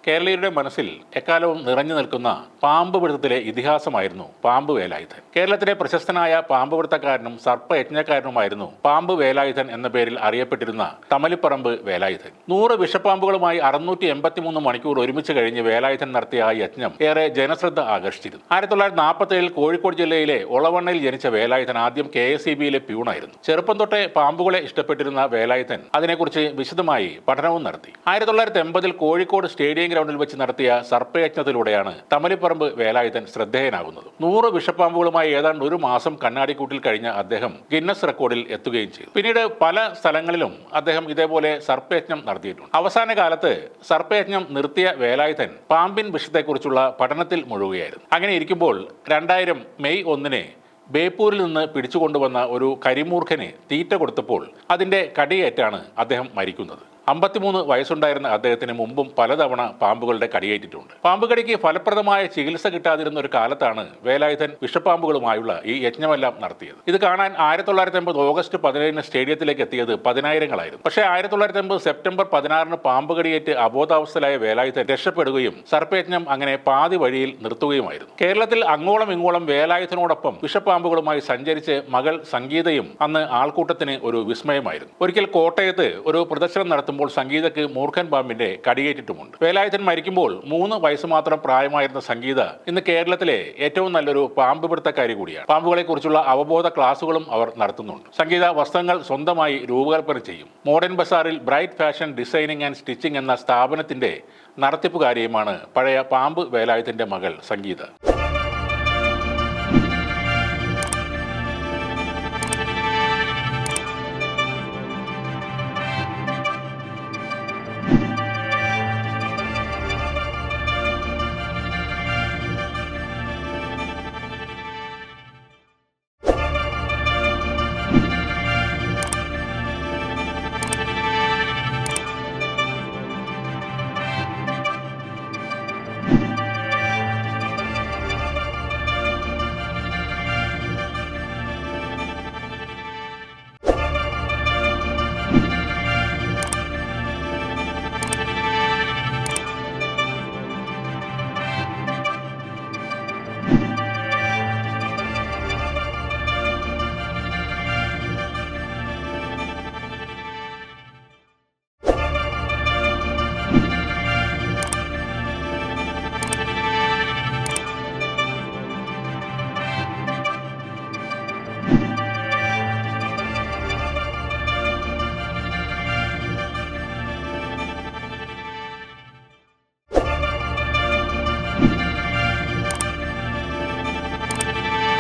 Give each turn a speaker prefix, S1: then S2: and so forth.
S1: കേരളീയരുടെ മനസ്സിൽ എക്കാലവും നിറഞ്ഞു നിൽക്കുന്ന പാമ്പ് പിടുത്തത്തിലെ ഇതിഹാസമായിരുന്നു പാമ്പ് വേലായുധൻ. കേരളത്തിലെ പ്രശസ്തനായ പാമ്പ് പിടുത്തക്കാരനും സർപ്പയജ്ഞക്കാരനുമായിരുന്നു പാമ്പ് വേലായുധൻ എന്ന പേരിൽ അറിയപ്പെട്ടിരുന്ന തമലിപ്പറമ്പ് വേലായുധൻ. 100 വിഷപ്പാമ്പുകളുമായി 683 മണിക്കൂർ ഒരുമിച്ച് കഴിഞ്ഞ് വേലായുധൻ നടത്തിയ ആ യജ്ഞം ഏറെ ജനശ്രദ്ധ ആകർഷിച്ചിരുന്നു. 1947 കോഴിക്കോട് ജില്ലയിലെ ഒളവണ്ണയിൽ ജനിച്ച വേലായുധൻ ആദ്യം KSEBയിലെ പ്യൂണായിരുന്നു. ചെറുപ്പം തൊട്ടേ പാമ്പുകളെ ഇഷ്ടപ്പെട്ടിരുന്ന വേലായുധൻ അതിനെക്കുറിച്ച് വിശദമായി പഠനവും നടത്തി. 1980 കോഴിക്കോട് സ്റ്റേഡിയം ഗ്രൗണ്ടിൽ വെച്ച് നടത്തിയ സർപ്പയജ്ഞത്തിലൂടെയാണ് തമലിപ്പറമ്പ് വേലായുധൻ ശ്രദ്ധേയനാകുന്നത്. 100 വിഷപ്പാമ്പുകളുമായി ഏതാണ്ട് ഒരു മാസം കണ്ണാടിക്കൂട്ടിൽ കഴിഞ്ഞ അദ്ദേഹം ഗിന്നസ് റെക്കോർഡിൽ എത്തുകയും ചെയ്തു. പിന്നീട് പല സ്ഥലങ്ങളിലും അദ്ദേഹം ഇതേപോലെ സർപ്പയജ്ഞം നടത്തിയിട്ടുണ്ട്. അവസാന കാലത്ത് സർപ്പയജ്ഞം നിർത്തിയ വേലായുധൻ പാമ്പിൻ വിഷത്തെക്കുറിച്ചുള്ള പഠനത്തിൽ മുഴുകുകയായിരുന്നു. അങ്ങനെ ഇരിക്കുമ്പോൾ 2000 മെയ് 1 ബേപ്പൂരിൽ നിന്ന് പിടിച്ചുകൊണ്ടുവന്ന ഒരു കരിമൂർഖന് തീറ്റ കൊടുത്തപ്പോൾ അതിന്റെ കടിയേറ്റാണ് അദ്ദേഹം മരിക്കുന്നത്. 53 വയസ്സുണ്ടായിരുന്ന അദ്ദേഹത്തിന് മുമ്പും പലതവണ പാമ്പുകളുടെ കടിയേറ്റിട്ടുണ്ട്. പാമ്പുകടിക്ക് ഫലപ്രദമായ ചികിത്സ കിട്ടാതിരുന്ന ഒരു കാലത്താണ് വേലായുധൻ വിഷപ്പാമ്പുകളുമായുള്ള ഈ യജ്ഞമെല്ലാം നടത്തിയത്. ഇത് കാണാൻ 1980 ഓഗസ്റ്റ് 17 സ്റ്റേഡിയത്തിലേക്ക് എത്തിയത് 10,000-ങ്ങളായിരുന്നു. പക്ഷേ 1980 സെപ്റ്റംബർ 16 പാമ്പുകടിയേറ്റ് അബോധാവസ്ഥയിലായ വേലായുധൻ രക്ഷപ്പെടുകയും സർപ്പയജ്ഞം അങ്ങനെ പാതി വഴിയിൽ നിർത്തുകയുമായിരുന്നു. കേരളത്തിൽ അങ്ങോളം ഇങ്ങോളം വേലായുധനോടൊപ്പം വിഷപ്പാമ്പുകളുമായി സഞ്ചരിച്ച് മകൾ സംഗീതയും അന്ന് ആൾക്കൂട്ടത്തിന് ഒരു വിസ്മയമായിരുന്നു. ഒരിക്കൽ കോട്ടയത്ത് ഒരു പ്രദർശനം നടത്തുമ്പോൾ സംഗീതക്ക് മൂർഖൻ പാമ്പിന്റെ കടിയേറ്റിട്ടുമുണ്ട്. വേലായുധൻ മരിക്കുമ്പോൾ 3 വയസ്സ് മാത്രം പ്രായമായിരുന്ന സംഗീത ഇന്ന് കേരളത്തിലെ ഏറ്റവും നല്ലൊരു പാമ്പ് പിടുത്തക്കാരി കൂടിയാണ്. പാമ്പുകളെ കുറിച്ചുള്ള അവബോധ ക്ലാസുകളും അവർ നടത്തുന്നുണ്ട്. സംഗീത വസ്ത്രങ്ങൾ സ്വന്തമായി രൂപകൽപ്പന ചെയ്യും. മോഡേൺ ബസാറിൽ bright fashion designing and stitching എന്ന സ്ഥാപനത്തിന്റെ നടത്തിപ്പുകാരിയുമാണ് പഴയ പാമ്പ് വേലായുധന്റെ മകൾ സംഗീത.